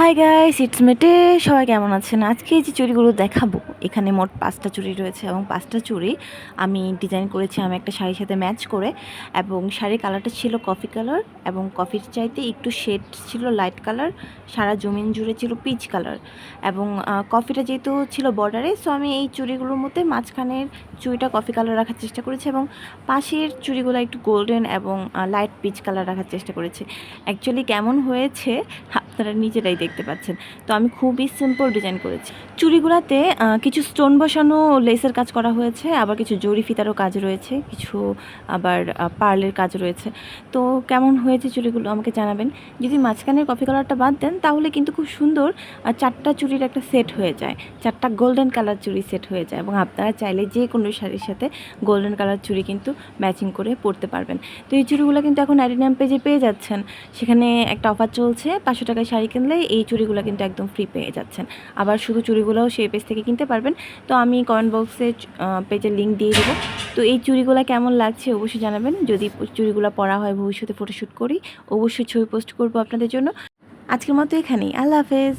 Hi guys, it's মেটে। সবাই কেমন আছেন? আজকে যে চুড়িগুলো দেখাবো, এখানে মোট 5টা চুড়ি রয়েছে এবং 5টা চুড়ি আমি ডিজাইন করেছি আমি একটা শাড়ির সাথে ম্যাচ করে। এবং শাড়ির কালারটা ছিল কফি কালার এবং কফির চাইতে একটু শেড ছিল লাইট কালার। সারা জমিন জুড়ে ছিল পিচ কালার এবং কফিটা যেহেতু ছিল বর্ডারে, সো আমি এই চুড়িগুলোর মধ্যে মাঝখানের চুড়িটা কফি কালার রাখার চেষ্টা করেছি এবং পাশের চুড়িগুলো একটু গোল্ডেন এবং লাইট পিচ কালার রাখার চেষ্টা করেছি। অ্যাকচুয়ালি কেমন হয়েছে আপনারা নিজেরাই দেখতে পাচ্ছেন। তো আমি খুবই সিম্পল ডিজাইন করেছি। চুড়িগুলাতে কিছু স্টোন বসানো লেসের কাজ করা হয়েছে, আবার কিছু জরি ফিতারও কাজ রয়েছে, কিছু আবার পার্লের কাজ রয়েছে। তো কেমন হয়েছে চুড়িগুলো আমাকে জানাবেন। যদি মাঝখানের কফি কালারটা বাদ দেন তাহলে কিন্তু খুব সুন্দর 4টা চুড়ির একটা সেট হয়ে যায়, 4টা গোল্ডেন কালার চুড়ি সেট হয়ে যায় এবং আপনারা চাইলে যে কোনো শাড়ির সাথে গোল্ডেন কালার চুড়ি কিন্তু ম্যাচিং করে পরতে পারবেন। তো এই চুড়িগুলো কিন্তু এখন অ্যাডিনাম পেজে পেয়ে যাচ্ছেন। সেখানে একটা অফার চলছে, 500 টাকায় শাড়ি কিনলে এই চুড়িগুলো কিন্তু একদম ফ্রি পেয়ে যাচ্ছেন। আবার শুধু চুড়িগুলোও সেই পেজ থেকে কিনতে পারবেন। তো আমি কমেন্ট বক্সে পেজের লিঙ্ক দিয়ে দেবো। তো এই চুড়িগুলো কেমন লাগছে অবশ্যই জানাবেন। যদি চুড়িগুলো পরা হয়, ভবিষ্যতে ফটোশ্যুট করি, অবশ্যই ছবি পোস্ট করবো আপনাদের জন্য। আজকের মতো এখানেই, আল্লাহ হাফেজ।